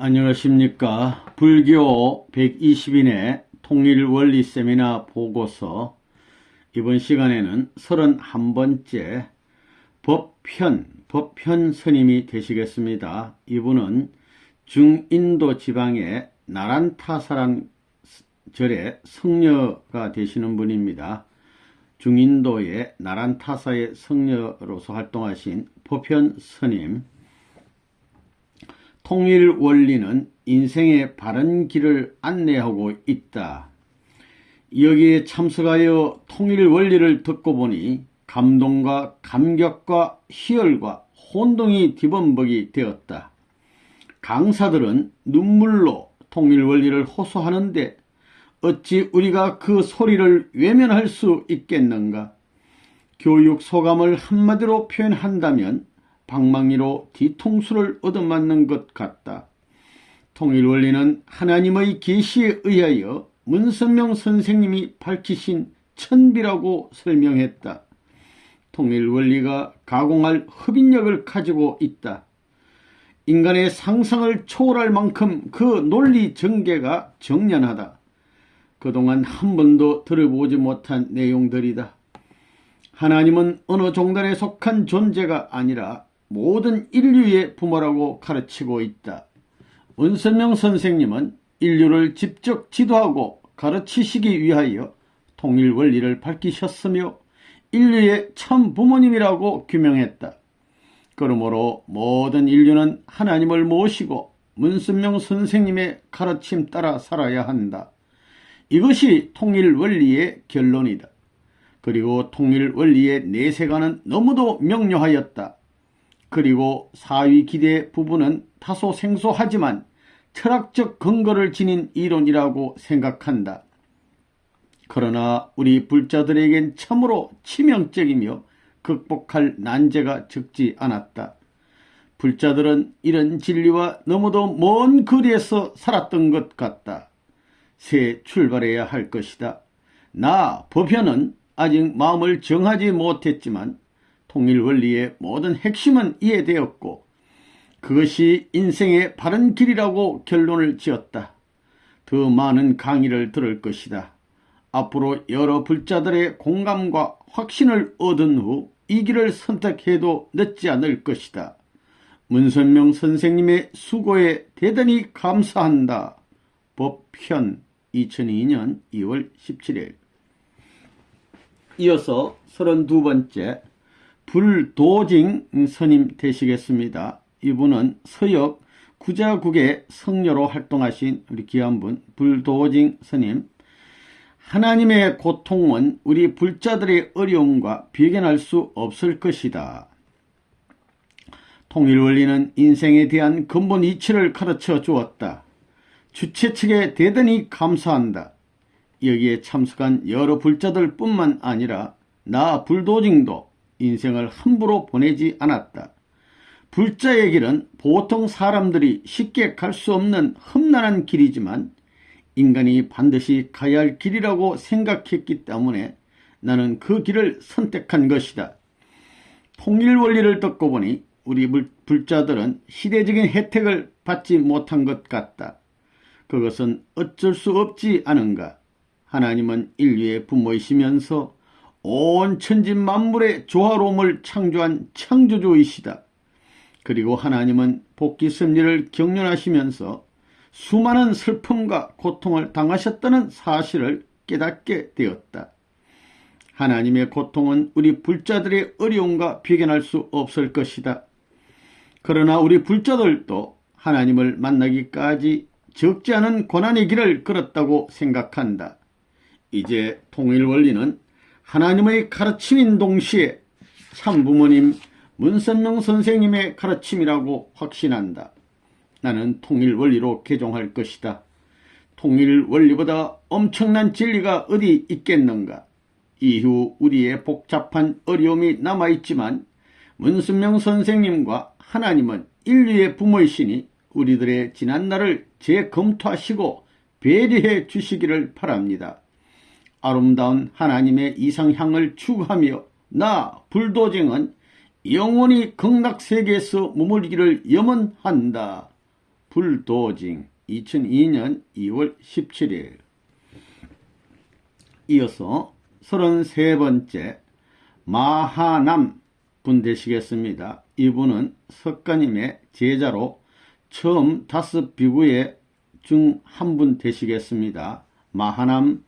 안녕하십니까. 불교 120인의 통일원리 세미나 보고서 이번 시간에는 31번째 법현 스님이 되시겠습니다. 이분은 중인도 지방의 나란타사란 절의 성녀가 되시는 분입니다. 중인도의 나란타사의 성녀로서 활동하신 법현 스님. 통일 원리는 인생의 바른 길을 안내하고 있다. 여기에 참석하여 통일 원리를 듣고 보니 감동과 감격과 희열과 혼동이 뒤범벅이 되었다. 강사들은 눈물로 통일 원리를 호소하는데 어찌 우리가 그 소리를 외면할 수 있겠는가? 교육 소감을 한마디로 표현한다면 방망이로 뒤통수를 얻어맞는 것 같다. 통일원리는 하나님의 계시에 의하여 문선명 선생님이 밝히신 천비라고 설명했다. 통일원리가 가공할 흡인력을 가지고 있다. 인간의 상상을 초월할 만큼 그 논리 전개가 정연하다. 그동안 한 번도 들어보지 못한 내용들이다. 하나님은 어느 종단에 속한 존재가 아니라 모든 인류의 부모라고 가르치고 있다. 문선명 선생님은 인류를 직접 지도하고 가르치시기 위하여 통일 원리를 밝히셨으며 인류의 참 부모님이라고 규명했다. 그러므로 모든 인류는 하나님을 모시고 문선명 선생님의 가르침 따라 살아야 한다. 이것이 통일 원리의 결론이다. 그리고 통일 원리의 내세관은 너무도 명료하였다. 그리고 사위 기대 부분은 다소 생소하지만 철학적 근거를 지닌 이론이라고 생각한다. 그러나 우리 불자들에겐 참으로 치명적이며 극복할 난제가 적지 않았다. 불자들은 이런 진리와 너무도 먼 거리에서 살았던 것 같다. 새 출발해야 할 것이다. 나 법현은 아직 마음을 정하지 못했지만 통일 원리의 모든 핵심은 이해되었고 그것이 인생의 바른 길이라고 결론을 지었다. 더 많은 강의를 들을 것이다. 앞으로 여러 불자들의 공감과 확신을 얻은 후 이 길을 선택해도 늦지 않을 것이다. 문선명 선생님의 수고에 대단히 감사한다. 법현 2002년 2월 17일. 이어서 32번째 불도징 스님 되시겠습니다. 이분은 서역 구자국의 성녀로 활동하신 우리 귀한분 불도징 스님. 하나님의 고통은 우리 불자들의 어려움과 비견할 수 없을 것이다. 통일원리는 인생에 대한 근본 이치를 가르쳐 주었다. 주최 측에 대단히 감사한다. 여기에 참석한 여러 불자들 뿐만 아니라 나 불도징도 인생을 함부로 보내지 않았다. 불자의 길은 보통 사람들이 쉽게 갈 수 없는 험난한 길이지만 인간이 반드시 가야 할 길이라고 생각했기 때문에 나는 그 길을 선택한 것이다. 통일원리를 듣고 보니 우리 불자들은 시대적인 혜택을 받지 못한 것 같다. 그것은 어쩔 수 없지 않은가. 하나님은 인류의 부모이시면서 온 천지 만물의 조화로움을 창조한 창조주이시다. 그리고 하나님은 복귀 섭리를 경륜하시면서 수많은 슬픔과 고통을 당하셨다는 사실을 깨닫게 되었다. 하나님의 고통은 우리 불자들의 어려움과 비견할 수 없을 것이다. 그러나 우리 불자들도 하나님을 만나기까지 적지 않은 고난의 길을 걸었다고 생각한다. 이제 통일원리는 하나님의 가르침인 동시에 참부모님 문선명 선생님의 가르침이라고 확신한다. 나는 통일원리로 개종할 것이다. 통일원리보다 엄청난 진리가 어디 있겠는가. 이후 우리의 복잡한 어려움이 남아있지만 문선명 선생님과 하나님은 인류의 부모이시니 우리들의 지난날을 재검토하시고 배려해 주시기를 바랍니다. 아름다운 하나님의 이상향을 추구하며 나 불도징은 영원히 극락세계에서 머물기를 염원한다. 불도징 2002년 2월 17일. 이어서 33번째 마하남 분 되시겠습니다. 이분은 석가님의 제자로 처음 5비구의 중 한 분 되시겠습니다. 마하남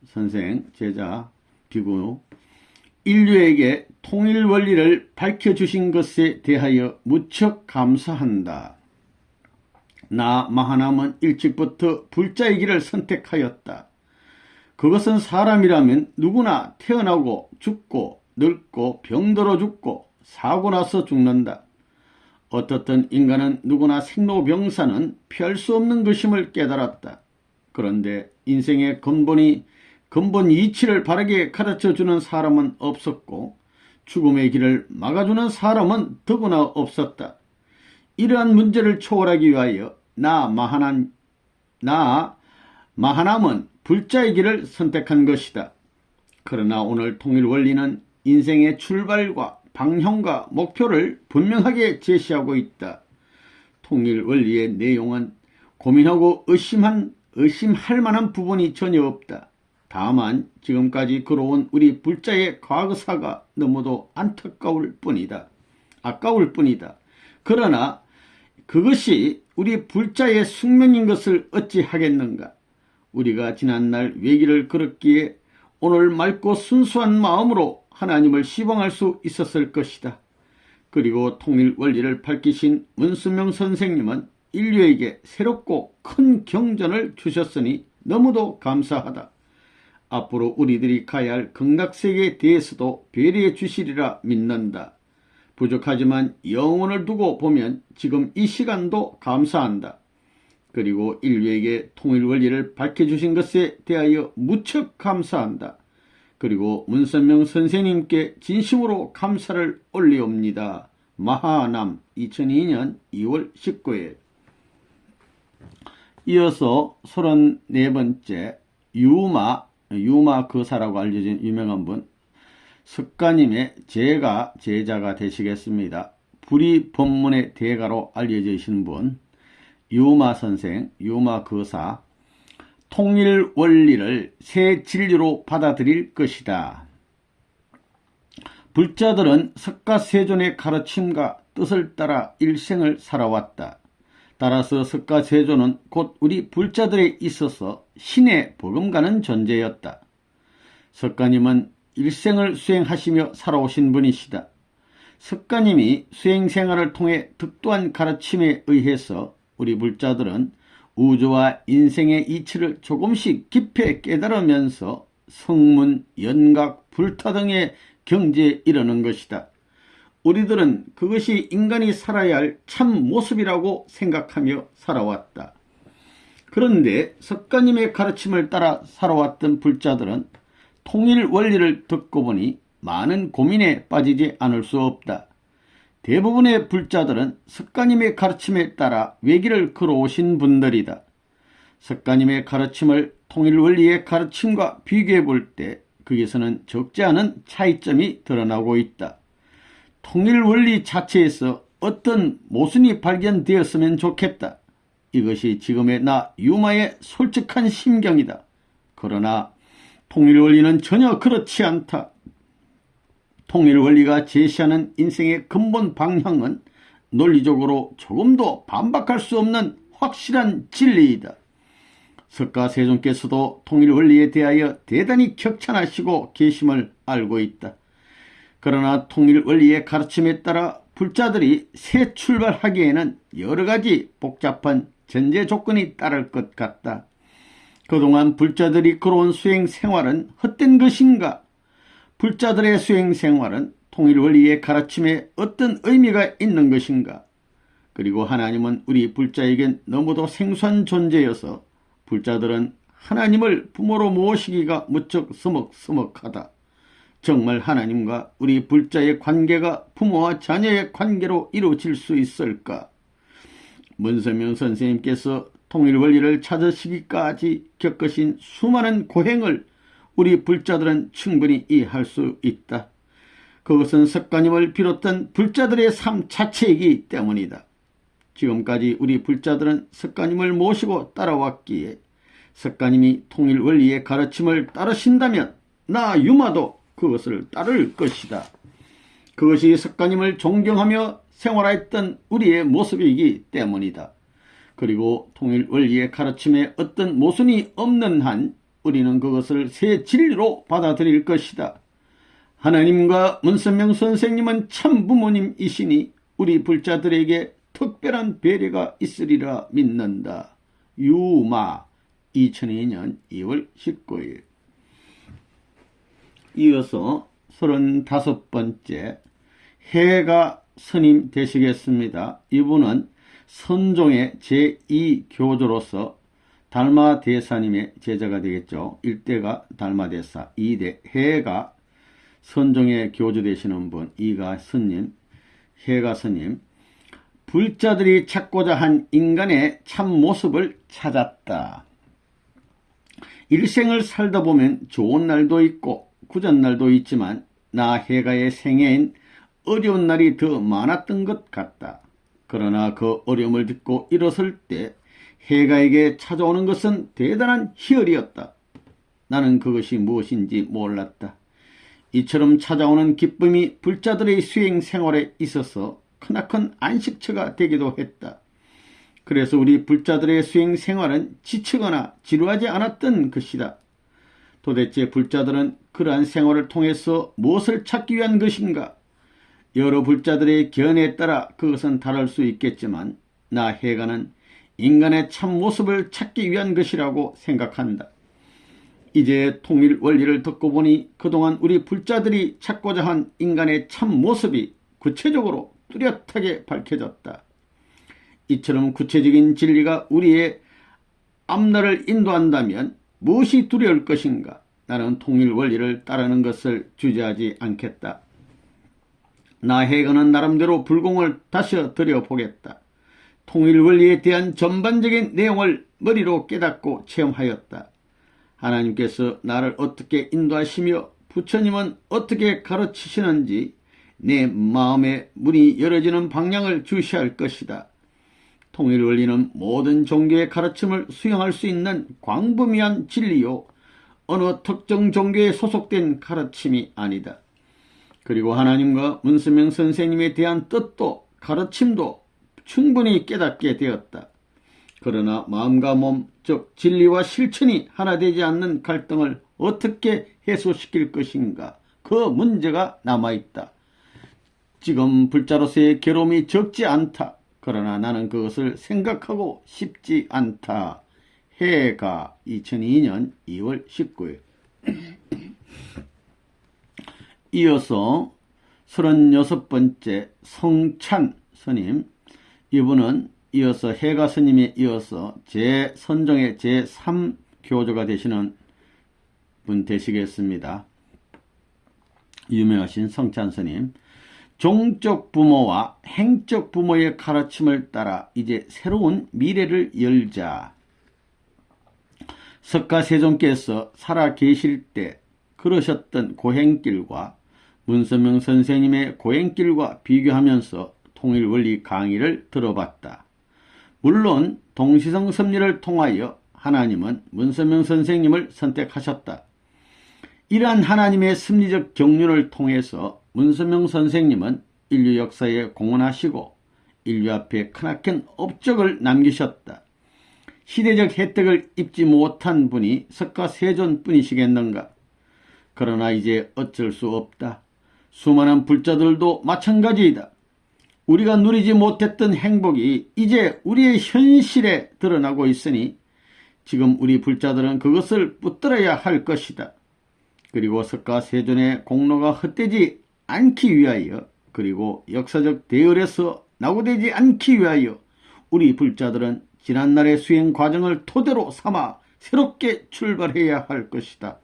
선생 제자 비구. 인류에게 통일 원리를 밝혀주신 것에 대하여 무척 감사한다. 나 마하남은 일찍부터 불자의 길을 선택하였다. 그것은 사람이라면 누구나 태어나고 죽고 늙고 병들어 죽고 사고 나서 죽는다. 어떻든 인간은 누구나 생로병사는 피할 수 없는 것임을 깨달았다. 그런데 인생의 근본 이치를 바르게 가르쳐주는 사람은 없었고 죽음의 길을 막아주는 사람은 더구나 없었다. 이러한 문제를 초월하기 위하여 나 마하남은 불자의 길을 선택한 것이다. 그러나 오늘 통일 원리는 인생의 출발과 방향과 목표를 분명하게 제시하고 있다. 통일 원리의 내용은 고민하고 의심할 만한 부분이 전혀 없다. 다만 지금까지 걸어온 우리 불자의 과거사가 너무도 안타까울 뿐이다. 아까울 뿐이다. 그러나 그것이 우리 불자의 숙명인 것을 어찌 하겠는가. 우리가 지난날 외길을 걸었기에 오늘 맑고 순수한 마음으로 하나님을 시봉할 수 있었을 것이다. 그리고 통일 원리를 밝히신 문수명 선생님은 인류에게 새롭고 큰 경전을 주셨으니 너무도 감사하다. 앞으로 우리들이 가야 할 극락세계에 대해서도 배려해 주시리라 믿는다. 부족하지만 영혼을 두고 보면 지금 이 시간도 감사한다. 그리고 인류에게 통일 원리를 밝혀주신 것에 대하여 무척 감사한다. 그리고 문선명 선생님께 진심으로 감사를 올리옵니다. 마하남 2002년 2월 19일. 이어서 34번째 유마 거사라고 알려진 유명한 분, 석가님의 제자가 되시겠습니다. 불의 법문의 대가로 알려지신 분, 유마 선생, 유마 거사. 통일 원리를 새 진리로 받아들일 것이다. 불자들은 석가세존의 가르침과 뜻을 따라 일생을 살아왔다. 따라서 석가세존은 곧 우리 불자들에 있어서 신의 버금가는 존재였다. 석가님은 일생을 수행하시며 살아오신 분이시다. 석가님이 수행생활을 통해 득도한 가르침에 의해서 우리 불자들은 우주와 인생의 이치를 조금씩 깊이 깨달으면서 성문, 연각, 불타 등의 경지에 이르는 것이다. 우리들은 그것이 인간이 살아야 할 참 모습이라고 생각하며 살아왔다. 그런데 석가님의 가르침을 따라 살아왔던 불자들은 통일 원리를 듣고 보니 많은 고민에 빠지지 않을 수 없다. 대부분의 불자들은 석가님의 가르침에 따라 외길을 걸어오신 분들이다. 석가님의 가르침을 통일 원리의 가르침과 비교해 볼 때 거기서는 적지 않은 차이점이 드러나고 있다. 통일 원리 자체에서 어떤 모순이 발견되었으면 좋겠다. 이것이 지금의 나 유마의 솔직한 심경이다. 그러나 통일 원리는 전혀 그렇지 않다. 통일 원리가 제시하는 인생의 근본 방향은 논리적으로 조금도 반박할 수 없는 확실한 진리이다. 석가세존께서도 통일 원리에 대하여 대단히 격찬하시고 계심을 알고 있다. 그러나 통일 원리의 가르침에 따라 불자들이 새 출발하기에는 여러 가지 복잡한 전제 조건이 따를 것 같다. 그동안 불자들이 걸어온 수행 생활은 헛된 것인가? 불자들의 수행 생활은 통일 원리의 가르침에 어떤 의미가 있는 것인가? 그리고 하나님은 우리 불자에겐 너무도 생소한 존재여서 불자들은 하나님을 부모로 모시기가 무척 서먹서먹하다. 정말 하나님과 우리 불자의 관계가 부모와 자녀의 관계로 이루어질 수 있을까? 문서명 선생님께서 통일 원리를 찾으시기까지 겪으신 수많은 고행을 우리 불자들은 충분히 이해할 수 있다. 그것은 석가님을 비롯한 불자들의 삶 자체이기 때문이다. 지금까지 우리 불자들은 석가님을 모시고 따라왔기에 석가님이 통일 원리의 가르침을 따르신다면 나 유마도 그것을 따를 것이다. 그것이 석가님을 존경하며 생활했던 우리의 모습이기 때문이다. 그리고 통일 원리의 가르침에 어떤 모순이 없는 한 우리는 그것을 새 진리로 받아들일 것이다. 하나님과 문선명 선생님은 참 부모님이시니 우리 불자들에게 특별한 배려가 있으리라 믿는다. 유마 2002년 2월 19일. 이어서 35번째 해가 스님 되시겠습니다. 이분은 선종의 제2교조로서 달마대사님의 제자가 되겠죠. 1대가 달마대사, 2대 해가 선종의 교주 되시는 분, 2가 스님, 해가 스님. 불자들이 찾고자 한 인간의 참 모습을 찾았다. 일생을 살다 보면 좋은 날도 있고 굳은 날도 있지만 나 해가의 생애엔 어려운 날이 더 많았던 것 같다. 그러나 그 어려움을 딛고 일어설 때 해가에게 찾아오는 것은 대단한 희열이었다. 나는 그것이 무엇인지 몰랐다. 이처럼 찾아오는 기쁨이 불자들의 수행 생활에 있어서 크나큰 안식처가 되기도 했다. 그래서 우리 불자들의 수행 생활은 지치거나 지루하지 않았던 것이다. 도대체 불자들은 그러한 생활을 통해서 무엇을 찾기 위한 것인가? 여러 불자들의 견해에 따라 그것은 다를 수 있겠지만 나 해가는 인간의 참 모습을 찾기 위한 것이라고 생각한다. 이제 통일 원리를 듣고 보니 그동안 우리 불자들이 찾고자 한 인간의 참 모습이 구체적으로 뚜렷하게 밝혀졌다. 이처럼 구체적인 진리가 우리의 앞날을 인도한다면 무엇이 두려울 것인가? 나는 통일 원리를 따르는 것을 주저하지 않겠다. 나 해가는 나름대로 불공을 다시 들여보겠다. 통일 원리에 대한 전반적인 내용을 머리로 깨닫고 체험하였다. 하나님께서 나를 어떻게 인도하시며 부처님은 어떻게 가르치시는지 내 마음의 문이 열어지는 방향을 주시할 것이다. 통일 원리는 모든 종교의 가르침을 수용할 수 있는 광범위한 진리요, 어느 특정 종교에 소속된 가르침이 아니다. 그리고 하나님과 문선명 선생님에 대한 뜻도 가르침도 충분히 깨닫게 되었다. 그러나 마음과 몸, 즉 진리와 실천이 하나 되지 않는 갈등을 어떻게 해소시킬 것인가? 그 문제가 남아있다. 지금 불자로서의 괴로움이 적지 않다. 그러나 나는 그것을 생각하고 싶지 않다. 해가 2002년 2월 19일. 이어서 36번째 성찬 스님. 이분은 이어서 해가 스님에 이어서 선종의 제3교조가 되시는 분 되시겠습니다. 유명하신 성찬 스님. 종적 부모와 행적 부모의 가르침을 따라 이제 새로운 미래를 열자. 석가세존께서 살아 계실 때 걸으셨던 고행길과 문선명 선생님의 고행길과 비교하면서 통일원리 강의를 들어봤다. 물론 동시성 섭리를 통하여 하나님은 문선명 선생님을 선택하셨다. 이러한 하나님의 섭리적 경륜을 통해서 문선명 선생님은 인류 역사에 공헌하시고 인류 앞에 크나큰 업적을 남기셨다. 시대적 혜택을 입지 못한 분이 석가세존 뿐이시겠는가? 그러나 이제 어쩔 수 없다. 수많은 불자들도 마찬가지이다. 우리가 누리지 못했던 행복이 이제 우리의 현실에 드러나고 있으니 지금 우리 불자들은 그것을 붙들어야 할 것이다. 그리고 석가세존의 공로가 헛되지 않기 위하여, 그리고 역사적 대열에서 낙오되지 않기 위하여 우리 불자들은 지난날의 수행 과정을 토대로 삼아 새롭게 출발해야 할 것이다.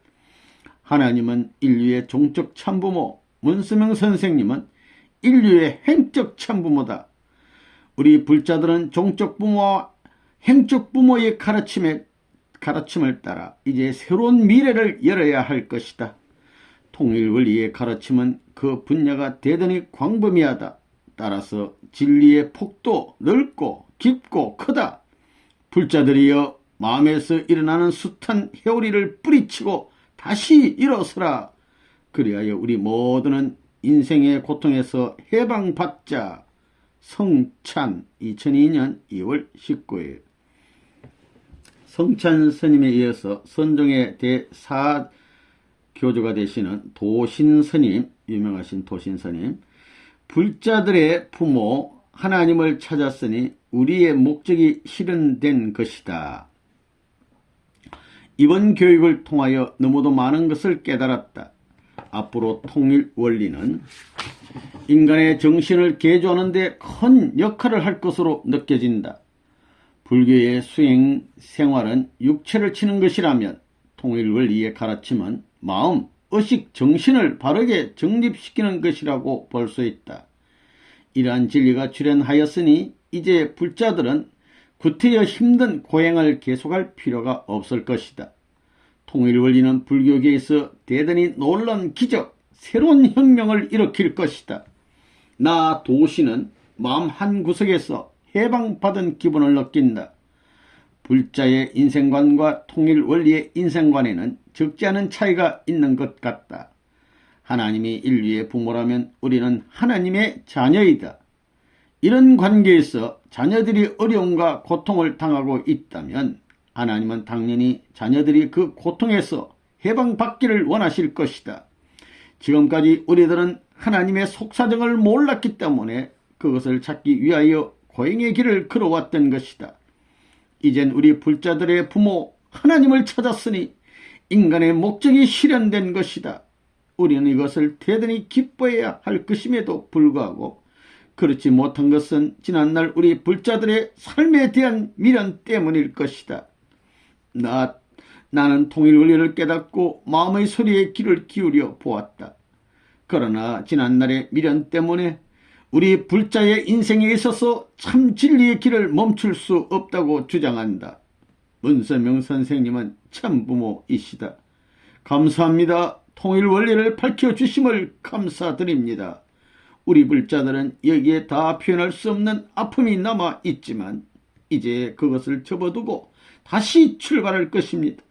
하나님은 인류의 종적 참부모, 문선명 선생님은 인류의 행적 참부모다. 우리 불자들은 종적 부모와 행적 부모의 가르침을 따라 이제 새로운 미래를 열어야 할 것이다. 통일원리의 가르침은 그 분야가 대단히 광범위하다. 따라서 진리의 폭도 넓고 깊고 크다. 불자들이여 마음에서 일어나는 숱한 회오리를 뿌리치고 다시 일어서라. 그리하여 우리 모두는 인생의 고통에서 해방받자. 성찬 2002년 2월 19일. 성찬 스님에 이어서 선종의 대사교주가 되시는 도신스님, 유명하신 도신스님, 불자들의 부모 하나님을 찾았으니 우리의 목적이 실현된 것이다. 이번 교육을 통하여 너무도 많은 것을 깨달았다. 앞으로 통일 원리는 인간의 정신을 개조하는 데 큰 역할을 할 것으로 느껴진다. 불교의 수행 생활은 육체를 치는 것이라면 통일 원리의 가르침은 마음, 의식, 정신을 바르게 정립시키는 것이라고 볼 수 있다. 이러한 진리가 출현하였으니 이제 불자들은 구태여 힘든 고행을 계속할 필요가 없을 것이다. 통일 원리는 불교계에서 대단히 놀라운 기적, 새로운 혁명을 일으킬 것이다. 나 도시는 마음 한 구석에서 해방받은 기분을 느낀다. 불자의 인생관과 통일 원리의 인생관에는 적지 않은 차이가 있는 것 같다. 하나님이 인류의 부모라면 우리는 하나님의 자녀이다. 이런 관계에서 자녀들이 어려움과 고통을 당하고 있다면 하나님은 당연히 자녀들이 그 고통에서 해방받기를 원하실 것이다. 지금까지 우리들은 하나님의 속사정을 몰랐기 때문에 그것을 찾기 위하여 고행의 길을 걸어왔던 것이다. 이젠 우리 불자들의 부모 하나님을 찾았으니 인간의 목적이 실현된 것이다. 우리는 이것을 대단히 기뻐해야 할 것임에도 불구하고 그렇지 못한 것은 지난날 우리 불자들의 삶에 대한 미련 때문일 것이다. 나는 통일 원리를 깨닫고 마음의 소리에 귀를 기울여 보았다. 그러나 지난날의 미련 때문에 우리 불자의 인생에 있어서 참 진리의 길을 멈출 수 없다고 주장한다. 문선명 선생님은 참 부모이시다. 감사합니다. 통일 원리를 밝혀주심을 감사드립니다. 우리 불자들은 여기에 다 표현할 수 없는 아픔이 남아있지만 이제 그것을 접어두고 다시 출발할 것입니다.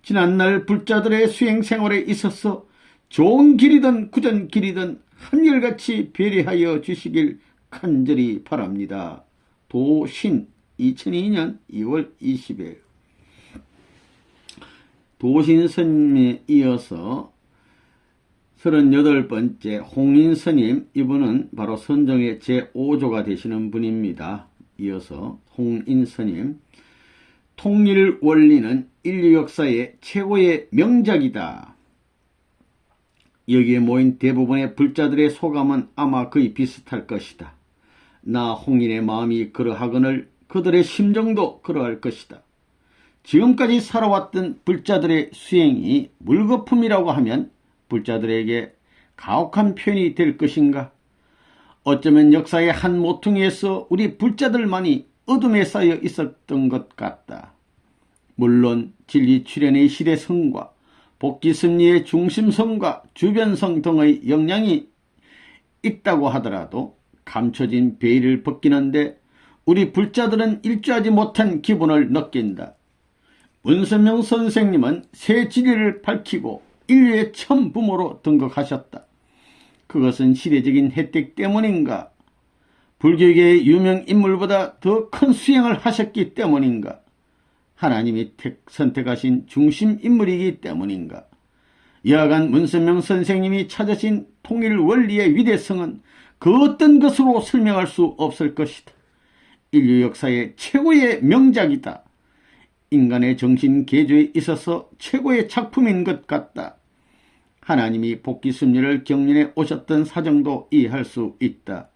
지난날 불자들의 수행생활에 있어서 좋은 길이든 굳은 길이든 한결같이 배려하여 주시길 간절히 바랍니다. 도신 2002년 2월 20일. 도신 스님에 이어서 38번째 홍인 스님, 이분은 바로 선종의 제5조가 되시는 분입니다. 이어서 홍인 스님, 통일 원리는 인류 역사의 최고의 명작이다. 여기에 모인 대부분의 불자들의 소감은 아마 거의 비슷할 것이다. 나 홍인의 마음이 그러하거늘 그들의 심정도 그러할 것이다. 지금까지 살아왔던 불자들의 수행이 물거품이라고 하면 불자들에게 가혹한 표현이 될 것인가? 어쩌면 역사의 한 모퉁이에서 우리 불자들만이 어둠에 쌓여 있었던 것 같다. 물론 진리 출현의 시대성과 복귀심리의 중심성과 주변성 등의 영향이 있다고 하더라도 감춰진 베일을 벗기는데 우리 불자들은 일조하지 못한 기분을 느낀다. 문선명 선생님은 새 진리를 밝히고 인류의 첫 부모로 등극하셨다. 그것은 시대적인 혜택 때문인가? 불교계의 유명 인물보다 더 큰 수행을 하셨기 때문인가? 하나님이 선택하신 중심 인물이기 때문인가? 여하간 문선명 선생님이 찾으신 통일 원리의 위대성은 그 어떤 것으로 설명할 수 없을 것이다. 인류 역사의 최고의 명작이다. 인간의 정신 개조에 있어서 최고의 작품인 것 같다. 하나님이 복귀심리를 경륜해 오셨던 사정도 이해할 수 있다.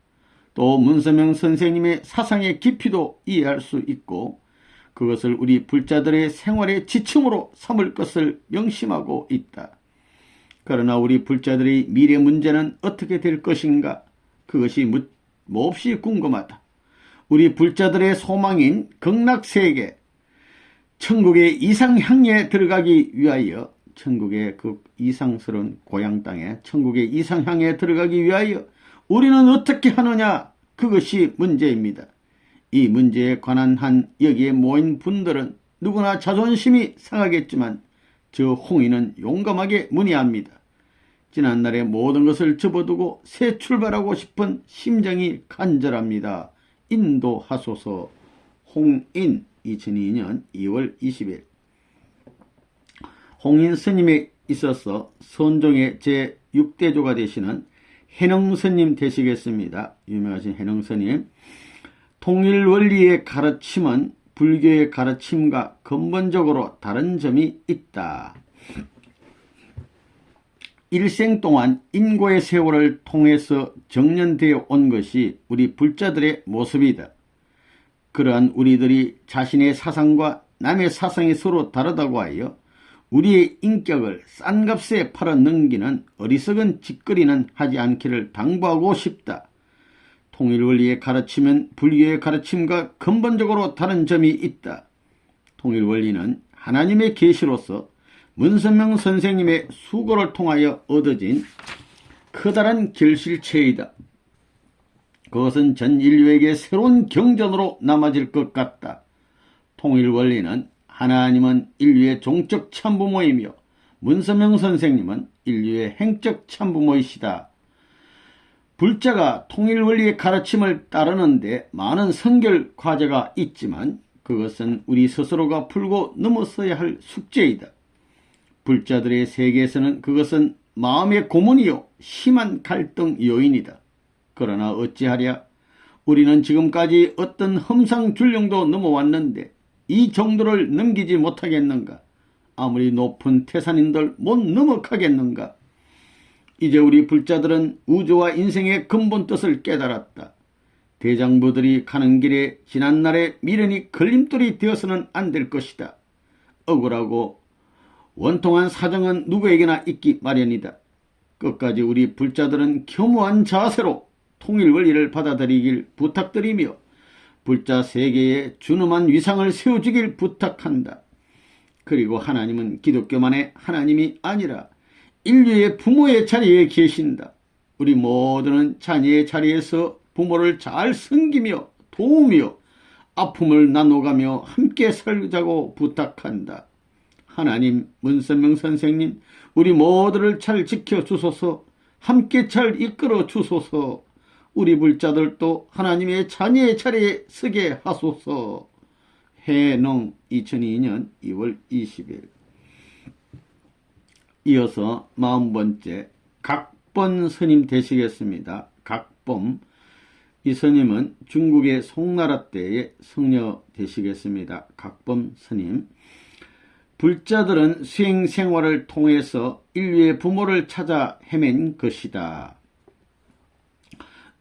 또 문선명 선생님의 사상의 깊이도 이해할 수 있고 그것을 우리 불자들의 생활의 지침으로 삼을 것을 명심하고 있다. 그러나 우리 불자들의 미래 문제는 어떻게 될 것인가? 그것이 몹시 궁금하다. 우리 불자들의 소망인 극락세계, 천국의 이상향에 들어가기 위하여 천국의 그 이상스러운 고향 땅에 천국의 이상향에 들어가기 위하여 우리는 어떻게 하느냐? 그것이 문제입니다. 이 문제에 관한 한 여기에 모인 분들은 누구나 자존심이 상하겠지만 저 홍인은 용감하게 문의합니다. 지난날의 모든 것을 접어두고 새 출발하고 싶은 심정이 간절합니다. 인도하소서. 홍인 2002년 2월 20일. 홍인 스님에 있어서 선종의 제6대조가 되시는 해능스님 되시겠습니다. 유명하신 해능스님. 통일원리의 가르침은 불교의 가르침과 근본적으로 다른 점이 있다. 일생 동안 인고의 세월을 통해서 정련되어 온 것이 우리 불자들의 모습이다. 그러한 우리들이 자신의 사상과 남의 사상이 서로 다르다고 하여 우리의 인격을 싼 값에 팔아 넘기는 어리석은 짓거리는 하지 않기를 당부하고 싶다. 통일원리의 가르침은 불교의 가르침과 근본적으로 다른 점이 있다. 통일원리는 하나님의 계시로서 문선명 선생님의 수고를 통하여 얻어진 커다란 결실체이다. 그것은 전 인류에게 새로운 경전으로 남아질 것 같다. 통일원리는 하나님은 인류의 종적 참부모이며 문선명 선생님은 인류의 행적 참부모이시다. 불자가 통일원리의 가르침을 따르는데 많은 선결 과제가 있지만 그것은 우리 스스로가 풀고 넘어서야 할 숙제이다. 불자들의 세계에서는 그것은 마음의 고문이요 심한 갈등 요인이다. 그러나 어찌하랴 우리는 지금까지 어떤 험상줄령도 넘어왔는데 이 정도를 넘기지 못하겠는가? 아무리 높은 태산인들 못 넘어가겠는가? 이제 우리 불자들은 우주와 인생의 근본 뜻을 깨달았다. 대장부들이 가는 길에 지난날의 미련이 걸림돌이 되어서는 안 될 것이다. 억울하고 원통한 사정은 누구에게나 있기 마련이다. 끝까지 우리 불자들은 겸허한 자세로 통일원리를 받아들이길 부탁드리며 불자 세계에 준엄한 위상을 세워주길 부탁한다. 그리고 하나님은 기독교만의 하나님이 아니라 인류의 부모의 자리에 계신다. 우리 모두는 자녀의 자리에서 부모를 잘 섬기며 도우며 아픔을 나눠가며 함께 살자고 부탁한다. 하나님, 문선명 선생님, 우리 모두를 잘 지켜주소서. 함께 잘 이끌어 주소서. 우리 불자들도 하나님의 자녀의 자리에 서게 하소서. 해능 2002년 2월 20일. 이어서 40번째 각본 스님 되시겠습니다. 각본. 이 스님은 중국의 송나라 때의 성녀 되시겠습니다. 각본 스님. 불자들은 수행 생활을 통해서 인류의 부모를 찾아 헤맨 것이다.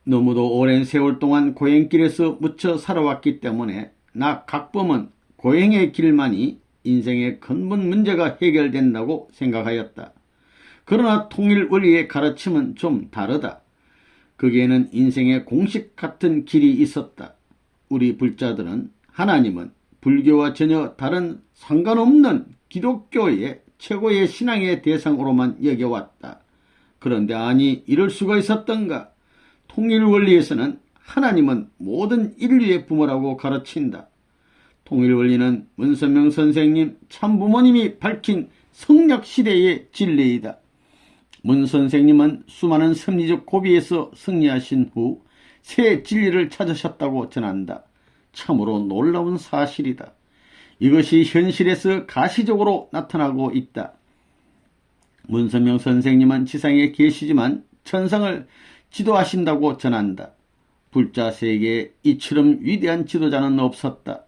너무도 오랜 세월 동안 고행길에서 묻혀 살아왔기 때문에 나 각범은 고행의 길만이 인생의 근본 문제가 해결된다고 생각하였다. 그러나 통일원리의 가르침은 좀 다르다. 거기에는 인생의 공식 같은 길이 있었다. 우리 불자들은 하나님은 불교와 전혀 다른 상관없는 기독교의 최고의 신앙의 대상으로만 여겨왔다. 그런데 아니 이럴 수가 있었던가? 통일원리에서는 하나님은 모든 인류의 부모라고 가르친다. 통일원리는 문선명 선생님 참부모님이 밝힌 성약시대의 진리이다. 문 선생님은 수많은 섭리적 고비에서 승리하신 후 새 진리를 찾으셨다고 전한다. 참으로 놀라운 사실이다. 이것이 현실에서 가시적으로 나타나고 있다. 문선명 선생님은 지상에 계시지만 천상을 지도하신다고 전한다. 불자 세계에 이처럼 위대한 지도자는 없었다.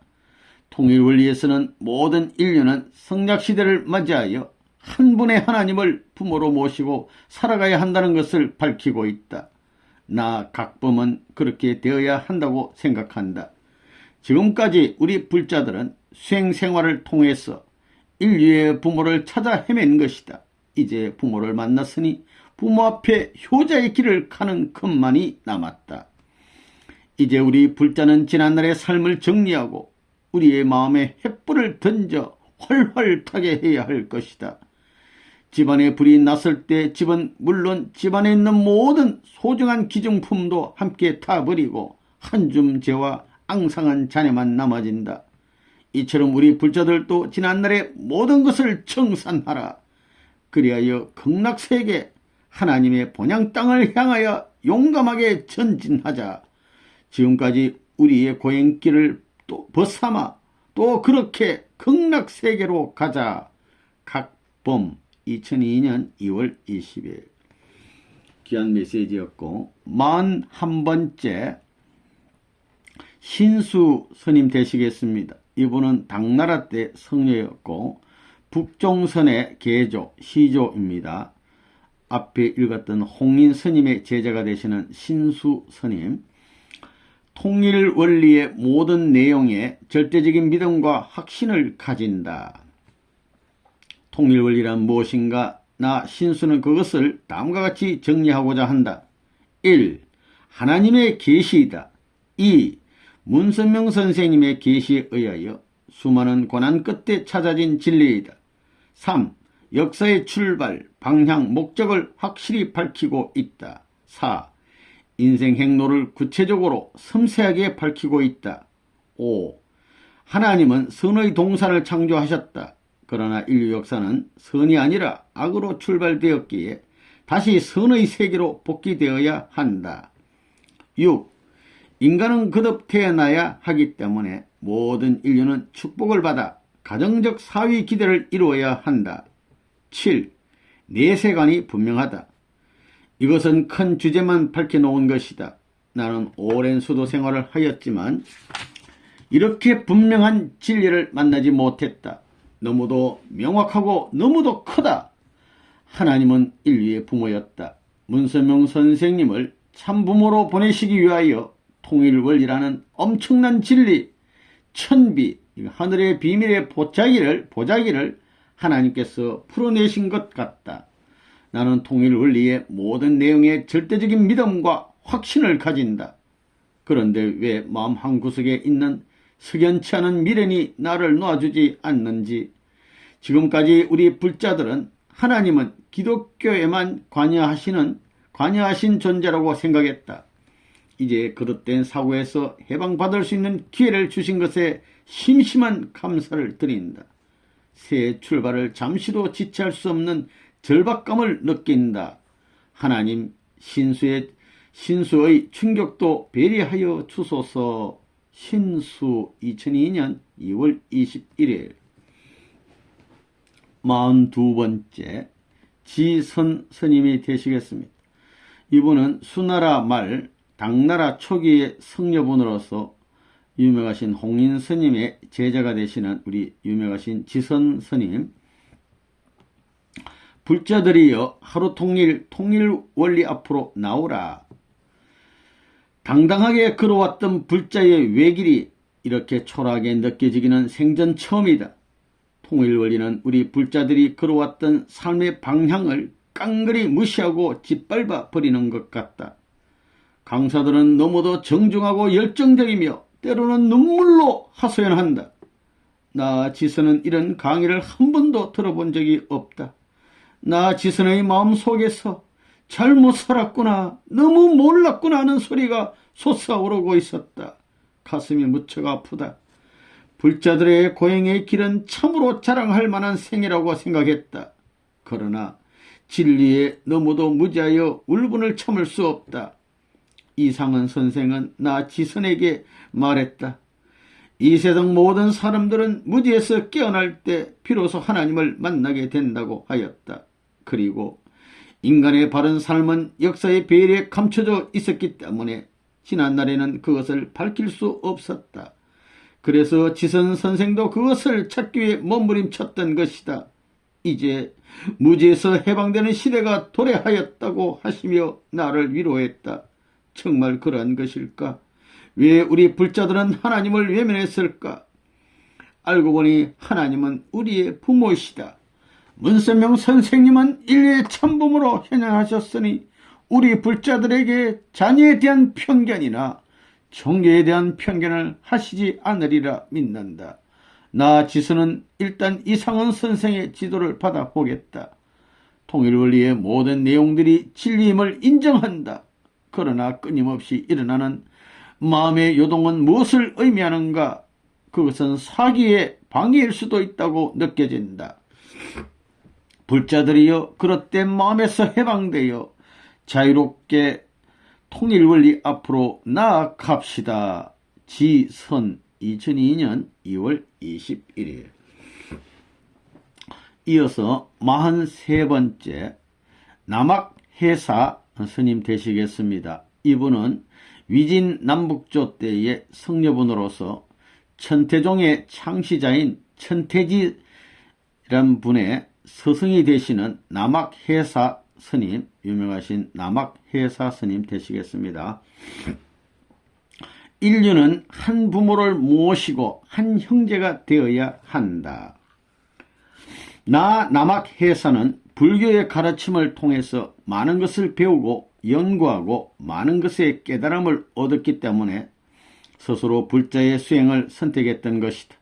통일원리에서는 모든 인류는 성약시대를 맞이하여 한 분의 하나님을 부모로 모시고 살아가야 한다는 것을 밝히고 있다. 나 각범은 그렇게 되어야 한다고 생각한다. 지금까지 우리 불자들은 수행생활을 통해서 인류의 부모를 찾아 헤맨 것이다. 이제 부모를 만났으니 부모 앞에 효자의 길을 가는 것만이 남았다. 이제 우리 불자는 지난날의 삶을 정리하고 우리의 마음에 횃불을 던져 활활 타게 해야 할 것이다. 집안에 불이 났을 때 집은 물론 집안에 있는 모든 소중한 기중품도 함께 타버리고 한 줌 재와 앙상한 잔해만 남아진다. 이처럼 우리 불자들도 지난날의 모든 것을 청산하라. 그리하여 극락세계 하나님의 본향 땅을 향하여 용감하게 전진하자. 지금까지 우리의 고행길을 또 벗삼아 또 그렇게 극락세계로 가자. 각범 2002년 2월 20일. 귀한 메시지였고, 41번째 신수 스님 되시겠습니다. 이분은 당나라 때 성녀였고 북종선의 계조, 시조입니다. 앞에 읽었던 홍인 스님의 제자가 되시는 신수 스님. 통일 원리의 모든 내용에 절대적인 믿음과 확신을 가진다. 통일 원리란 무엇인가? 나 신수는 그것을 다음과 같이 정리하고자 한다. 1. 하나님의 계시이다. 2. 문선명 선생님의 계시에 의하여 수많은 고난 끝에 찾아진 진리이다. 3. 역사의 출발, 방향, 목적을 확실히 밝히고 있다. 4. 인생 행로를 구체적으로 섬세하게 밝히고 있다. 5. 하나님은 선의 동산을 창조하셨다. 그러나 인류 역사는 선이 아니라 악으로 출발되었기에 다시 선의 세계로 복귀되어야 한다. 6. 인간은 거듭 태어나야 하기 때문에 모든 인류는 축복을 받아 가정적 사위 기대를 이루어야 한다. 7. 내세관이 분명하다. 이것은 큰 주제만 밝혀놓은 것이다. 나는 오랜 수도 생활을 하였지만 이렇게 분명한 진리를 만나지 못했다. 너무도 명확하고 너무도 크다. 하나님은 인류의 부모였다. 문선명 선생님을 참부모로 보내시기 위하여 통일원리라는 엄청난 진리, 천비, 하늘의 비밀의 보자기를 하나님께서 풀어내신 것 같다. 나는 통일원리의 모든 내용에 절대적인 믿음과 확신을 가진다. 그런데 왜 마음 한구석에 있는 석연치 않은 미련이 나를 놓아주지 않는지. 지금까지 우리 불자들은 하나님은 기독교에만 관여하신 존재라고 생각했다. 이제 그릇된 사고에서 해방받을 수 있는 기회를 주신 것에 심심한 감사를 드린다. 새 출발을 잠시도 지체할 수 없는 절박감을 느낀다. 하나님, 신수의 충격도 배려하여 주소서. 신수 2002년 2월 21일. 42번째 지선 스님이 되시겠습니다. 이분은 수나라 말 당나라 초기의 성녀분으로서 유명하신 홍인 스님의 제자가 되시는 우리 유명하신 지선 스님. 불자들이여 하루 통일 원리 앞으로 나오라. 당당하게 걸어왔던 불자의 외길이 이렇게 초라하게 느껴지기는 생전 처음이다. 통일 원리는 우리 불자들이 걸어왔던 삶의 방향을 깡그리 무시하고 짓밟아 버리는 것 같다. 강사들은 너무도 정중하고 열정적이며 때로는 눈물로 하소연한다. 나 지선은 이런 강의를 한 번도 들어본 적이 없다. 나 지선의 마음속에서 잘못 살았구나, 너무 몰랐구나 하는 소리가 솟아오르고 있었다. 가슴이 무척 아프다. 불자들의 고행의 길은 참으로 자랑할 만한 생이라고 생각했다. 그러나 진리에 너무도 무지하여 울분을 참을 수 없다. 이상은 선생은 나 지선에게 말했다. 이 세상 모든 사람들은 무지에서 깨어날 때 비로소 하나님을 만나게 된다고 하였다. 그리고 인간의 바른 삶은 역사의 배려에 감춰져 있었기 때문에 지난날에는 그것을 밝힐 수 없었다. 그래서 지선 선생도 그것을 찾기 위해 몸부림쳤던 것이다. 이제 무지에서 해방되는 시대가 도래하였다고 하시며 나를 위로했다. 정말 그러한 것일까? 왜 우리 불자들은 하나님을 외면했을까? 알고 보니 하나님은 우리의 부모이시다. 문선명 선생님은 인류의 참부모로 현현하셨으니 우리 불자들에게 자녀에 대한 편견이나 종교에 대한 편견을 하시지 않으리라 믿는다. 나 지수는 일단 이상원 선생의 지도를 받아보겠다. 통일원리의 모든 내용들이 진리임을 인정한다. 그러나 끊임없이 일어나는 마음의 요동은 무엇을 의미하는가? 그것은 사기의 방해일 수도 있다고 느껴진다. 불자들이여 그릇된 마음에서 해방되어 자유롭게 통일원리 앞으로 나아갑시다. 지선 2002년 2월 21일. 이어서 43번째 남학해사 스님 되시겠습니다. 이분은 위진 남북조 때의 성녀분으로서 천태종의 창시자인 천태지란 분의 스승이 되시는 남학해사 스님, 유명하신 남학해사 스님 되시겠습니다. 인류는 한 부모를 모시고 한 형제가 되어야 한다. 남학해사는 불교의 가르침을 통해서 많은 것을 배우고 연구하고 많은 것의 깨달음을 얻었기 때문에 스스로 불자의 수행을 선택했던 것이다.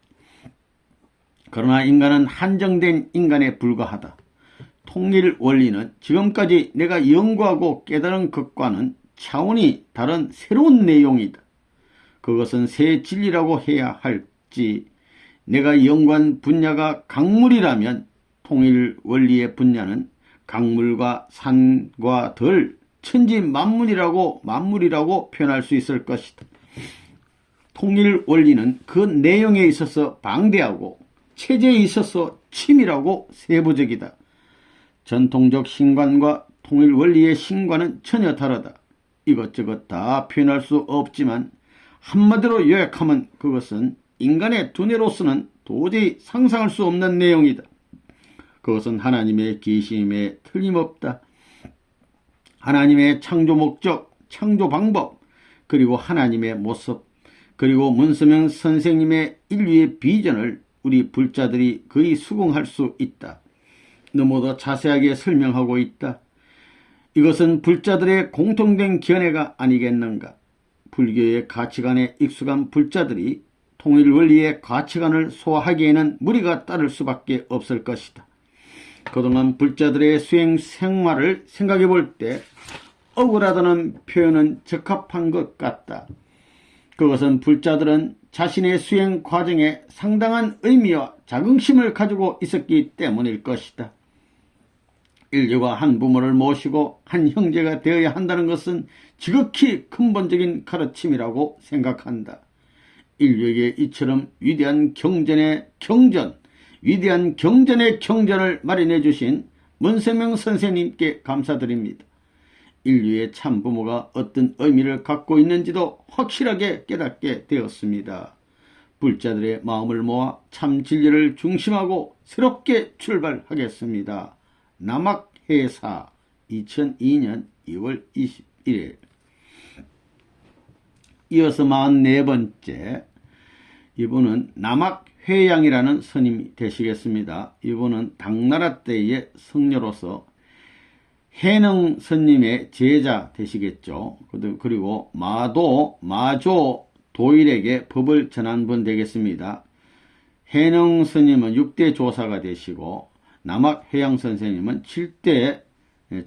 그러나 인간은 한정된 인간에 불과하다. 통일 원리는 지금까지 내가 연구하고 깨달은 것과는 차원이 다른 새로운 내용이다. 그것은 새 진리라고 해야 할지, 내가 연구한 분야가 강물이라면 통일 원리의 분야는 강물과 산과 들, 천지 만물이라고 표현할 수 있을 것이다. 통일 원리는 그 내용에 있어서 방대하고 체제에 있어서 치밀하고 세부적이다. 전통적 신관과 통일 원리의 신관은 전혀 다르다. 이것저것 다 표현할 수 없지만 한마디로 요약하면 그것은 인간의 두뇌로서는 도저히 상상할 수 없는 내용이다. 그것은 하나님의 계심에 틀림없다. 하나님의 창조 목적, 창조 방법, 그리고 하나님의 모습, 그리고 문서명 선생님의 인류의 비전을 우리 불자들이 거의 수긍할 수 있다. 너무도 자세하게 설명하고 있다. 이것은 불자들의 공통된 견해가 아니겠는가. 불교의 가치관에 익숙한 불자들이 통일 원리의 가치관을 소화하기에는 무리가 따를 수밖에 없을 것이다. 그동안 불자들의 수행 생활을 생각해 볼 때 억울하다는 표현은 적합한 것 같다. 그것은 불자들은 자신의 수행 과정에 상당한 의미와 자긍심을 가지고 있었기 때문일 것이다. 인류가 한 부모를 모시고 한 형제가 되어야 한다는 것은 지극히 근본적인 가르침이라고 생각한다. 인류에게 이처럼 위대한 경전의 경전을 마련해 주신 문세명 선생님께 감사드립니다. 인류의 참부모가 어떤 의미를 갖고 있는지도 확실하게 깨닫게 되었습니다. 불자들의 마음을 모아 참 진리를 중심하고 새롭게 출발하겠습니다. 남학해사 2002년 2월 21일. 이어서 44번째, 이분은 남학회양이라는 스님이 되시겠습니다. 이분은 당나라 때의 성녀로서 해능 스님의 제자 되시겠죠. 그리고 마조 도일에게 법을 전한 분 되겠습니다. 해능 스님은 6대 조사가 되시고 남학회양 선생님은 7대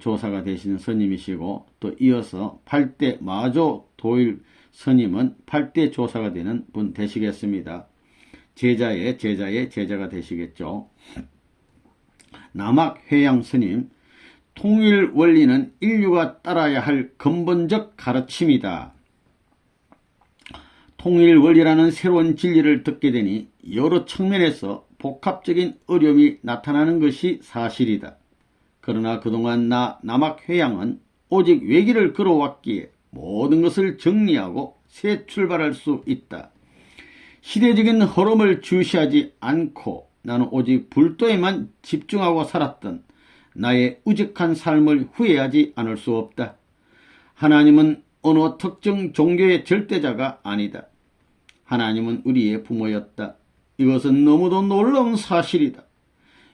조사가 되시는 스님이시고, 또 이어서 8대 마조 도일 스님은 8대 조사가 되는 분 되시겠습니다. 제자의 제자가 되시겠죠. 남학회양 스님, 통일 원리는 인류가 따라야 할 근본적 가르침이다. 통일 원리라는 새로운 진리를 듣게 되니 여러 측면에서 복합적인 어려움이 나타나는 것이 사실이다. 그러나 그동안 남학회양은 오직 외길을 걸어왔기에 모든 것을 정리하고 새 출발할 수 있다. 시대적인 흐름을 주시하지 않고 나는 오직 불도에만 집중하고 살았던 나의 우직한 삶을 후회하지 않을 수 없다. 하나님은 어느 특정 종교의 절대자가 아니다. 하나님은 우리의 부모였다. 이것은 너무도 놀라운 사실이다.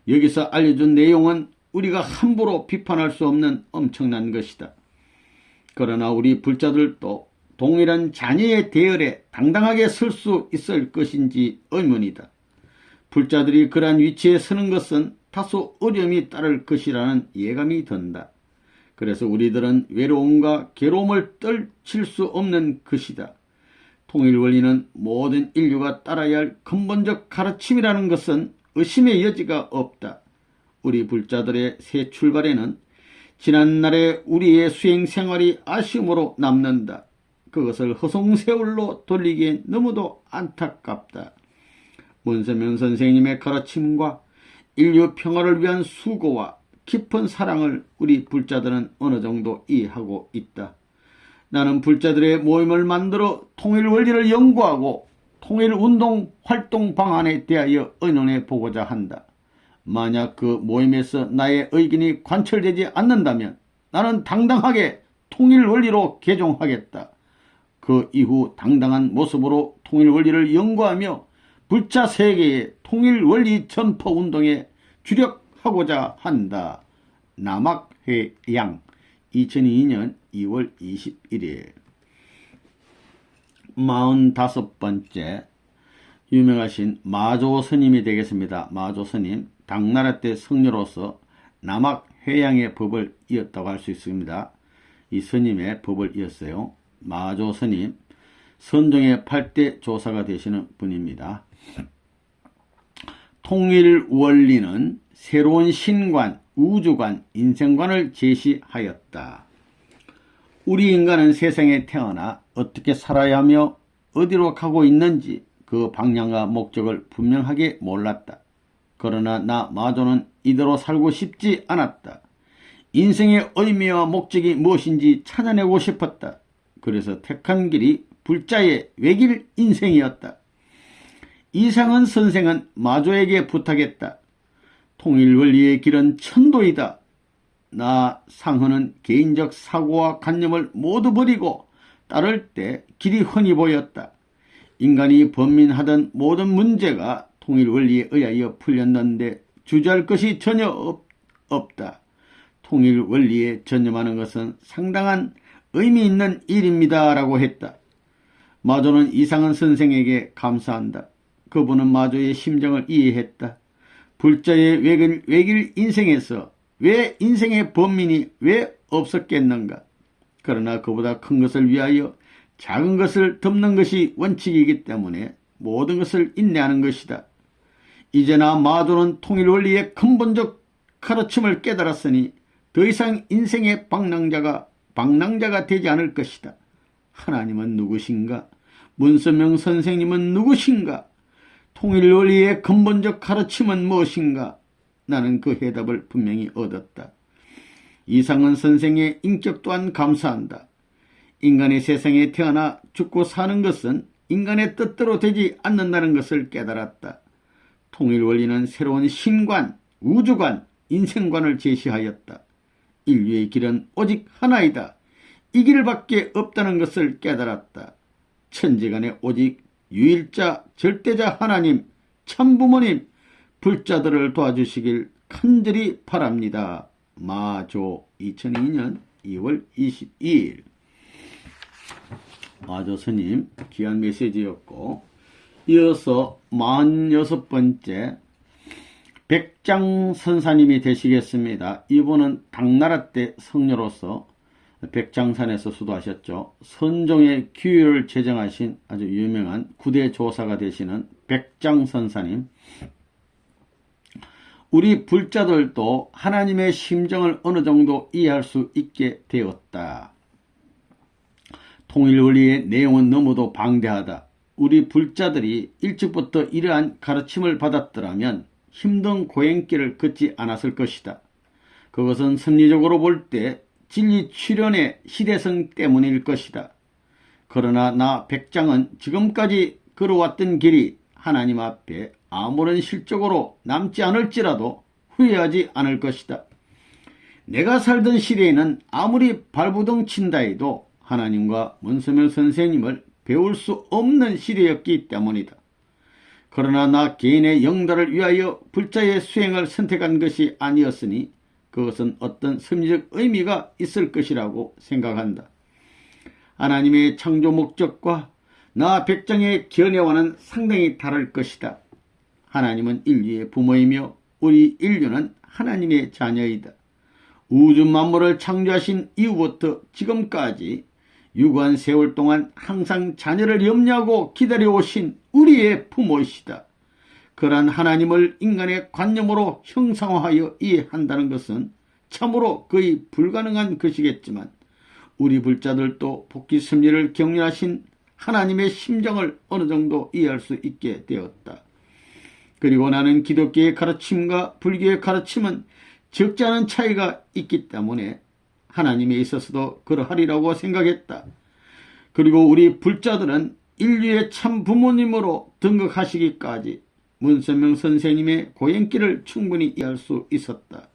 여기서 알려준 내용은 우리가 함부로 비판할 수 없는 엄청난 것이다. 그러나 우리 불자들도 동일한 자녀의 대열에 당당하게 설 수 있을 것인지 의문이다. 불자들이 그러한 위치에 서는 것은 다소 어려움이 따를 것이라는 예감이 든다. 그래서 우리들은 외로움과 괴로움을 떨칠 수 없는 것이다. 통일 원리는 모든 인류가 따라야 할 근본적 가르침이라는 것은 의심의 여지가 없다. 우리 불자들의 새 출발에는 지난날의 우리의 수행 생활이 아쉬움으로 남는다. 그것을 허송세월로 돌리기엔 너무도 안타깝다. 문세명 선생님의 가르침과 인류 평화를 위한 수고와 깊은 사랑을 우리 불자들은 어느 정도 이해하고 있다. 나는 불자들의 모임을 만들어 통일 원리를 연구하고 통일운동 활동 방안에 대하여 의논해 보고자 한다. 만약 그 모임에서 나의 의견이 관철되지 않는다면 나는 당당하게 통일 원리로 개종하겠다. 그 이후 당당한 모습으로 통일 원리를 연구하며 불자 세계의 통일 원리 전파 운동에 주력하고자 한다. 남학회양 2002년 2월 21일 45번째 유명하신 마조 스님이 되겠습니다. 마조 스님 당나라 때 성녀로서 남학회양의 법을 이었다고 할 수 있습니다. 이 스님의 법을 이었어요. 마조 스님 선종의 8대 조사가 되시는 분입니다. 통일 원리는 새로운 신관, 우주관, 인생관을 제시하였다. 우리 인간은 세상에 태어나 어떻게 살아야 하며 어디로 가고 있는지 그 방향과 목적을 분명하게 몰랐다. 그러나 나 마조는 이대로 살고 싶지 않았다. 인생의 의미와 목적이 무엇인지 찾아내고 싶었다. 그래서 택한 길이 불자의 외길 인생이었다. 이상은 선생은 마조에게 부탁했다. 통일 원리의 길은 천도이다. 나 상헌은 개인적 사고와 관념을 모두 버리고 따를 때 길이 훤히 보였다. 인간이 번민하던 모든 문제가 통일 원리에 의하여 풀렸는데 주저할 것이 전혀 없다. 통일 원리에 전념하는 것은 상당한 의미 있는 일입니다. 라고 했다. 마조는 이상은 선생에게 감사한다. 그분은 마조의 심정을 이해했다. 불자의 외길 인생에서 왜 인생의 번민이 왜 없었겠는가? 그러나 그보다 큰 것을 위하여 작은 것을 덮는 것이 원칙이기 때문에 모든 것을 인내하는 것이다. 이제나 마조는 통일 원리의 근본적 가르침을 깨달았으니 더 이상 인생의 방랑자가 되지 않을 것이다. 하나님은 누구신가? 문선명 선생님은 누구신가? 통일 원리의 근본적 가르침은 무엇인가? 나는 그 해답을 분명히 얻었다. 이상은 선생의 인격 또한 감사한다. 인간의 세상에 태어나 죽고 사는 것은 인간의 뜻대로 되지 않는다는 것을 깨달았다. 통일 원리는 새로운 신관, 우주관, 인생관을 제시하였다. 인류의 길은 오직 하나이다. 이 길밖에 없다는 것을 깨달았다. 천지간에 오직 유일자 절대자 하나님 참부모님 불자들을 도와주시길 간절히 바랍니다. 마조 2002년 2월 22일 마조 스님 귀한 메시지였고, 이어서 46번째 백장 선사님이 되시겠습니다. 이분은 당나라 때 성녀로서 백장산에서 수도하셨죠. 선종의 규율을 제정하신 아주 유명한 9대 조사가 되시는 백장 선사님. 우리 불자들도 하나님의 심정을 어느 정도 이해할 수 있게 되었다. 통일 원리의 내용은 너무도 방대하다. 우리 불자들이 일찍부터 이러한 가르침을 받았더라면 힘든 고행길을 걷지 않았을 것이다. 그것은 섭리적으로 볼 때 진리 출현의 시대성 때문일 것이다. 그러나 나 백장은 지금까지 걸어왔던 길이 하나님 앞에 아무런 실적으로 남지 않을지라도 후회하지 않을 것이다. 내가 살던 시대에는 아무리 발부둥 친다 해도 하나님과 문서명 선생님을 배울 수 없는 시대였기 때문이다. 그러나 나 개인의 영달을 위하여 불자의 수행을 선택한 것이 아니었으니 그것은 어떤 섭리적 의미가 있을 것이라고 생각한다. 하나님의 창조 목적과 나 백장의 견해와는 상당히 다를 것이다. 하나님은 인류의 부모이며 우리 인류는 하나님의 자녀이다. 우주 만물을 창조하신 이후부터 지금까지 유구한 세월 동안 항상 자녀를 염려하고 기다려오신 우리의 부모이시다. 그러한 하나님을 인간의 관념으로 형상화하여 이해한다는 것은 참으로 거의 불가능한 것이겠지만 우리 불자들도 복귀 섭리를 경륜하신 하나님의 심정을 어느 정도 이해할 수 있게 되었다. 그리고 나는 기독교의 가르침과 불교의 가르침은 적지 않은 차이가 있기 때문에 하나님에 있어서도 그러하리라고 생각했다. 그리고 우리 불자들은 인류의 참 부모님으로 등극하시기까지 문선명 선생님의 고행길을 충분히 이해할 수 있었다.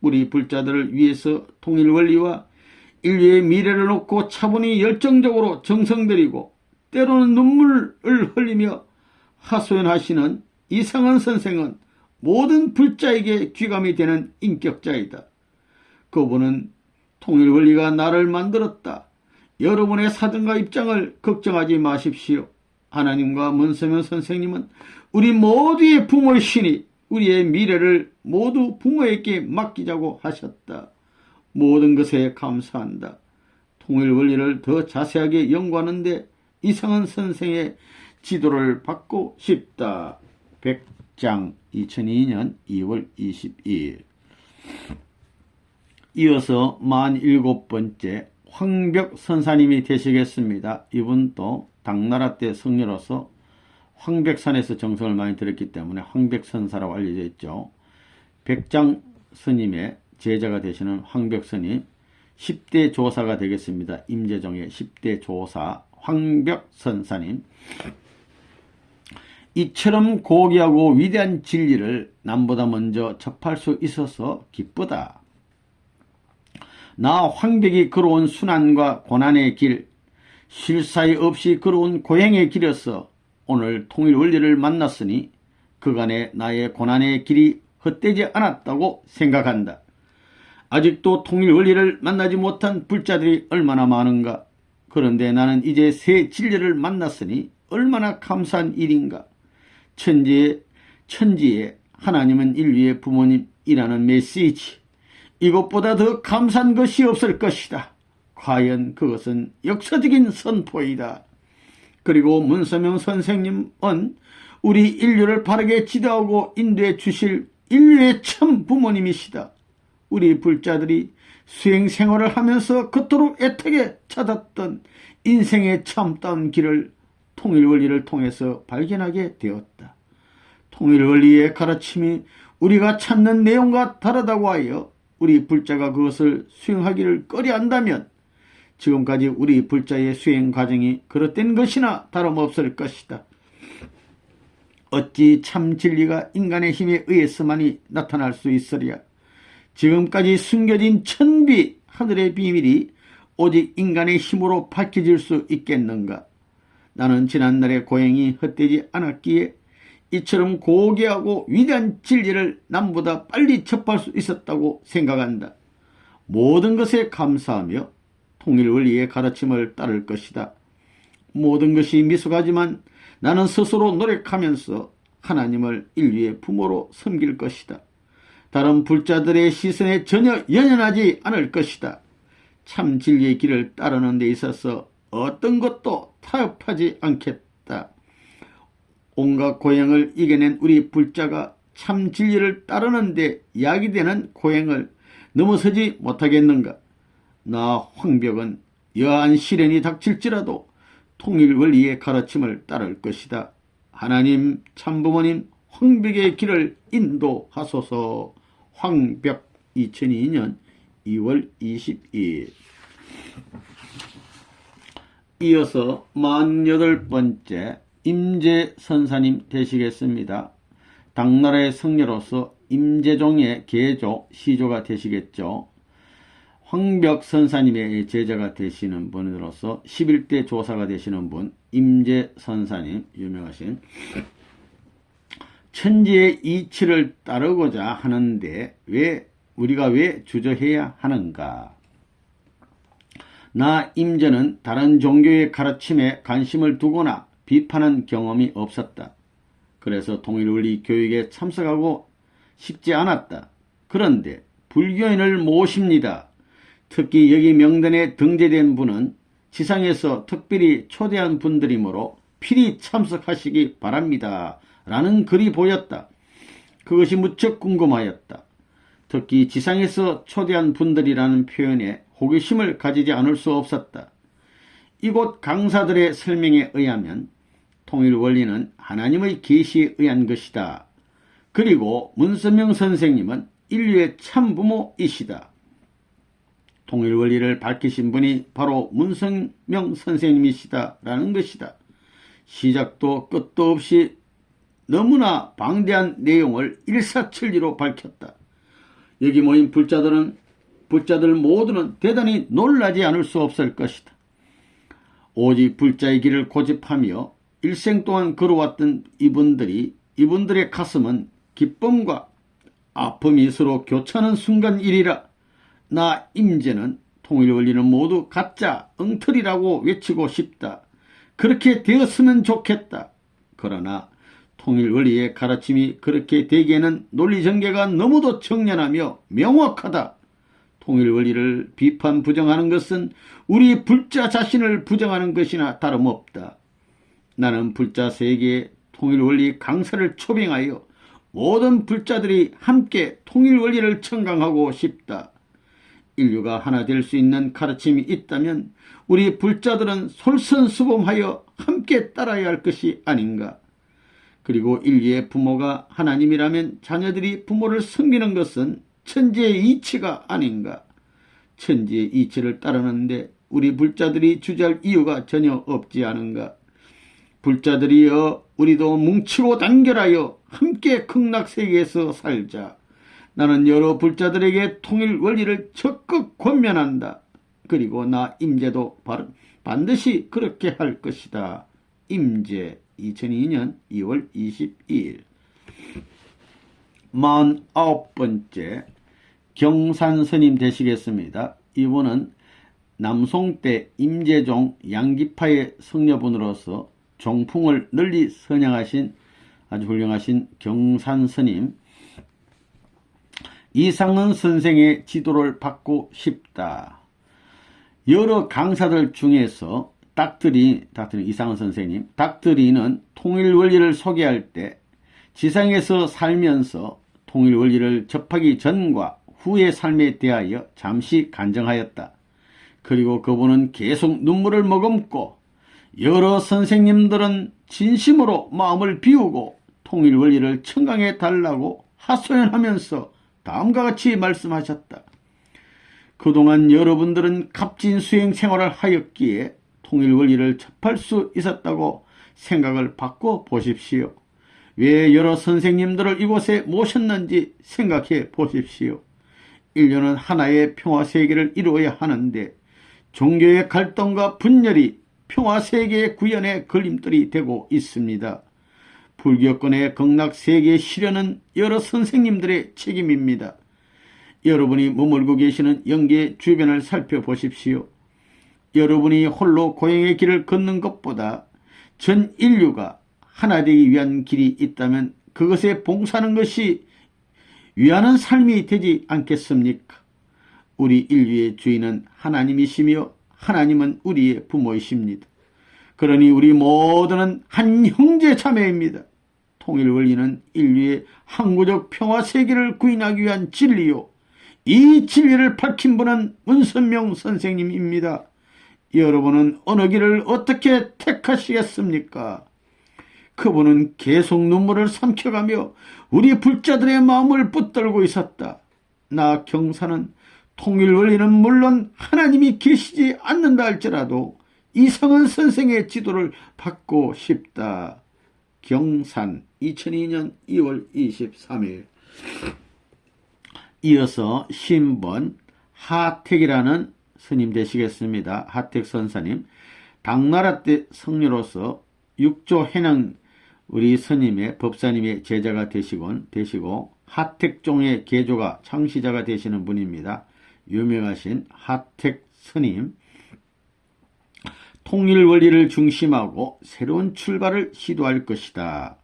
우리 불자들을 위해서 통일원리와 인류의 미래를 놓고 차분히 열정적으로 정성 들이고 때로는 눈물을 흘리며 하소연하시는 이상한 선생은 모든 불자에게 귀감이 되는 인격자이다. 그분은 통일원리가 나를 만들었다. 여러분의 사정과 입장을 걱정하지 마십시오. 하나님과 문서명 선생님은 우리 모두의 부모이시니 우리의 미래를 모두 부모에게 맡기자고 하셨다. 모든 것에 감사한다. 통일원리를 더 자세하게 연구하는데 이상한 선생의 지도를 받고 싶다. 백장 2002년 2월 22일. 이어서 47번째 황벽 선사님이 되시겠습니다. 이분도 당나라 때 성녀로서 황백산에서 정성을 많이 들였기 때문에 황백선사라고 알려져 있죠. 백장 스님의 제자가 되시는 황벽스님 10대 조사가 되겠습니다. 임재정의 10대 조사 황벽선사님. 이처럼 고귀하고 위대한 진리를 남보다 먼저 접할 수 있어서 기쁘다. 나 황벽이 걸어온 순환과 고난의 길, 쉴 사이 없이 걸어온 고행의 길이어서 오늘 통일원리를 만났으니 그간의 나의 고난의 길이 헛되지 않았다고 생각한다. 아직도 통일원리를 만나지 못한 불자들이 얼마나 많은가. 그런데 나는 이제 새 진리를 만났으니 얼마나 감사한 일인가. 천지에 하나님은 인류의 부모님이라는 메시지, 이것보다 더 감사한 것이 없을 것이다. 과연 그것은 역사적인 선포이다. 그리고 문서명 선생님은 우리 인류를 바르게 지도하고 인도해 주실 인류의 참 부모님이시다. 우리 불자들이 수행생활을 하면서 그토록 애타게 찾았던 인생의 참다운 길을 통일원리를 통해서 발견하게 되었다. 통일원리의 가르침이 우리가 찾는 내용과 다르다고 하여 우리 불자가 그것을 수행하기를 꺼려한다면 지금까지 우리 불자의 수행 과정이 그릇된 것이나 다름없을 것이다. 어찌 참 진리가 인간의 힘에 의해서만이 나타날 수 있으랴. 지금까지 숨겨진 천비 하늘의 비밀이 오직 인간의 힘으로 밝혀질 수 있겠는가. 나는 지난날의 고행이 헛되지 않았기에 이처럼 고귀하고 위대한 진리를 남보다 빨리 접할 수 있었다고 생각한다. 모든 것에 감사하며 통일원리의 가르침을 따를 것이다. 모든 것이 미숙하지만 나는 스스로 노력하면서 하나님을 인류의 부모로 섬길 것이다. 다른 불자들의 시선에 전혀 연연하지 않을 것이다. 참 진리의 길을 따르는 데 있어서 어떤 것도 타협하지 않겠다. 온갖 고행을 이겨낸 우리 불자가 참 진리를 따르는 데 약이 되는 고행을 넘어서지 못하겠는가. 나 황벽은 여한 시련이 닥칠지라도 통일원리의 가르침을 따를 것이다. 하나님 참부모님 황벽의 길을 인도하소서. 황벽 2002년 2월 22일. 이어서 48번째 임재선사님 되시겠습니다. 당나라의 성녀로서 임재종의 계조 시조가 되시겠죠. 황벽선사님의 제자가 되시는 분으로서 11대 조사가 되시는 분 임재선사님 유명하신 천지의 이치를 따르고자 하는데 우리가 왜 주저해야 하는가. 나 임재는 다른 종교의 가르침에 관심을 두거나 비판한 경험이 없었다. 그래서 통일원리 교육에 참석하고 쉽지 않았다. 그런데 불교인을 모십니다. 특히 여기 명단에 등재된 분은 지상에서 특별히 초대한 분들이므로 필히 참석하시기 바랍니다. 라는 글이 보였다. 그것이 무척 궁금하였다. 특히 지상에서 초대한 분들이라는 표현에 호기심을 가지지 않을 수 없었다. 이곳 강사들의 설명에 의하면 통일 원리는 하나님의 계시에 의한 것이다. 그리고 문선명 선생님은 인류의 참부모이시다. 통일 원리를 밝히신 분이 바로 문선명 선생님이시다라는 것이다. 시작도 끝도 없이 너무나 방대한 내용을 일사천리로 밝혔다. 여기 모인 불자들 모두는 대단히 놀라지 않을 수 없을 것이다. 오직 불자의 길을 고집하며 일생 동안 걸어왔던 이분들의 가슴은 기쁨과 아픔이 서로 교차하는 순간이리라. 나 임재는 통일 원리는 모두 가짜 엉터리라고 외치고 싶다. 그렇게 되었으면 좋겠다. 그러나 통일 원리의 가르침이 그렇게 되기에는 논리전개가 너무도 정연하며 명확하다. 통일 원리를 비판 부정하는 것은 우리 불자 자신을 부정하는 것이나 다름없다. 나는 불자 세계의 통일 원리 강사를 초빙하여 모든 불자들이 함께 통일 원리를 청강하고 싶다. 인류가 하나 될 수 있는 가르침이 있다면 우리 불자들은 솔선수범하여 함께 따라야 할 것이 아닌가. 그리고 인류의 부모가 하나님이라면 자녀들이 부모를 섬기는 것은 천지의 이치가 아닌가. 천지의 이치를 따르는데 우리 불자들이 주저할 이유가 전혀 없지 않은가. 불자들이여, 우리도 뭉치고 단결하여 함께 극락세계에서 살자. 나는 여러 불자들에게 통일 원리를 적극 권면한다. 그리고 나 임재도 반드시 그렇게 할 것이다. 임재 2002년 2월 22일 49번째 경산스님 되시겠습니다. 이분은 남송대 임재종 양기파의 성녀분으로서 종풍을 널리 선양하신 아주 훌륭하신 경산스님. 이상은 선생의 지도를 받고 싶다. 여러 강사들 중에서 이상은 선생님, 닥터리는 통일 원리를 소개할 때 지상에서 살면서 통일 원리를 접하기 전과 후의 삶에 대하여 잠시 간증하였다. 그리고 그분은 계속 눈물을 머금고 여러 선생님들은 진심으로 마음을 비우고 통일 원리를 청강해 달라고 하소연하면서 다음과 같이 말씀하셨다. 그동안 여러분들은 값진 수행 생활을 하였기에 통일 원리를 접할 수 있었다고 생각을 바꿔 보십시오. 왜 여러 선생님들을 이곳에 모셨는지 생각해 보십시오. 인류는 하나의 평화세계를 이루어야 하는데 종교의 갈등과 분열이 평화세계의 구현에 걸림돌이 되고 있습니다. 불교권의 극락세계의 실현은 여러 선생님들의 책임입니다. 여러분이 머물고 계시는 영계 주변을 살펴보십시오. 여러분이 홀로 고행의 길을 걷는 것보다 전 인류가 하나 되기 위한 길이 있다면 그것에 봉사하는 것이 위하는 삶이 되지 않겠습니까? 우리 인류의 주인은 하나님이시며 하나님은 우리의 부모이십니다. 그러니 우리 모두는 한 형제 자매입니다. 통일 원리는 인류의 항구적 평화 세계를 구인하기 위한 진리요. 이 진리를 밝힌 분은 문선명 선생님입니다. 여러분은 어느 길을 어떻게 택하시겠습니까? 그분은 계속 눈물을 삼켜가며 우리 불자들의 마음을 붙들고 있었다. 나 경사는 통일 원리는 물론 하나님이 계시지 않는다 할지라도 이상은 선생의 지도를 받고 싶다. 경산 2002년 2월 23일. 이어서 신번 하택이라는 스님 되시겠습니다. 하택 선사님. 당나라 때 성녀로서 육조 해능 우리 스님의 법사님의 제자가 되시고 하택종의 계조가 창시자가 되시는 분입니다. 유명하신 하택 스님. 통일 원리를 중심하고 새로운 출발을 시도할 것이다.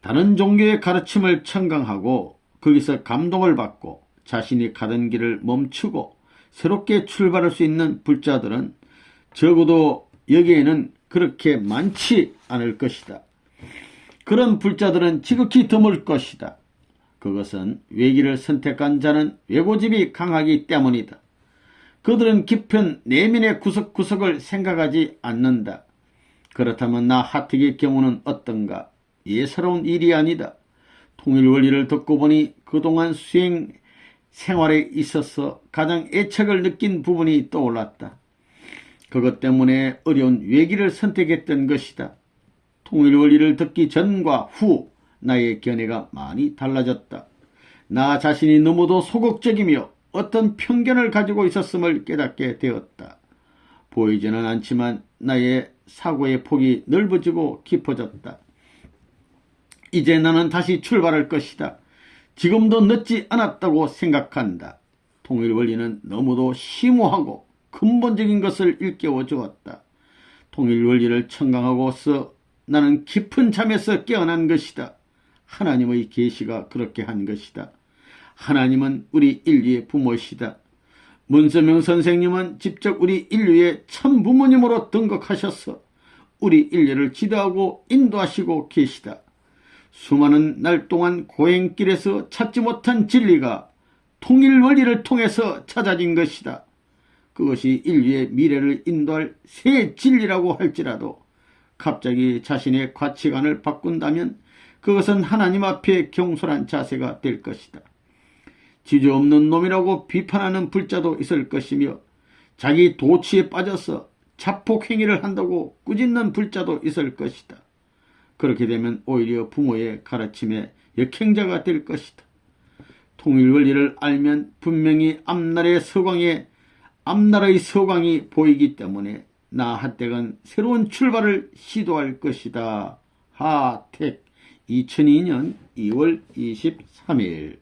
다른 종교의 가르침을 청강하고 거기서 감동을 받고 자신이 가던 길을 멈추고 새롭게 출발할 수 있는 불자들은 적어도 여기에는 그렇게 많지 않을 것이다. 그런 불자들은 지극히 드물 것이다. 그것은 외길을 선택한 자는 외고집이 강하기 때문이다. 그들은 깊은 내면의 구석구석을 생각하지 않는다. 그렇다면 나 하택의 경우는 어떤가? 예사로운 일이 아니다. 통일 원리를 듣고 보니 그동안 수행 생활에 있어서 가장 애착을 느낀 부분이 떠올랐다. 그것 때문에 어려운 외길을 선택했던 것이다. 통일 원리를 듣기 전과 후 나의 견해가 많이 달라졌다. 나 자신이 너무도 소극적이며 어떤 편견을 가지고 있었음을 깨닫게 되었다. 보이지는 않지만 나의 사고의 폭이 넓어지고 깊어졌다. 이제 나는 다시 출발할 것이다. 지금도 늦지 않았다고 생각한다. 통일 원리는 너무도 심오하고 근본적인 것을 일깨워 주었다. 통일 원리를 청강하고서 나는 깊은 잠에서 깨어난 것이다. 하나님의 계시가 그렇게 한 것이다. 하나님은 우리 인류의 부모시다. 문서명 선생님은 직접 우리 인류의 참 부모님으로 등극하셔서 우리 인류를 지도하고 인도하시고 계시다. 수많은 날 동안 고행길에서 찾지 못한 진리가 통일 원리를 통해서 찾아진 것이다. 그것이 인류의 미래를 인도할 새 진리라고 할지라도 갑자기 자신의 가치관을 바꾼다면 그것은 하나님 앞에 경솔한 자세가 될 것이다. 지주 없는 놈이라고 비판하는 불자도 있을 것이며 자기 도취에 빠져서 자폭행위를 한다고 꾸짖는 불자도 있을 것이다. 그렇게 되면 오히려 부모의 가르침에 역행자가 될 것이다. 통일 원리를 알면 분명히 앞날의 서광이 보이기 때문에 나 하택은 새로운 출발을 시도할 것이다. 하택 2002년 2월 23일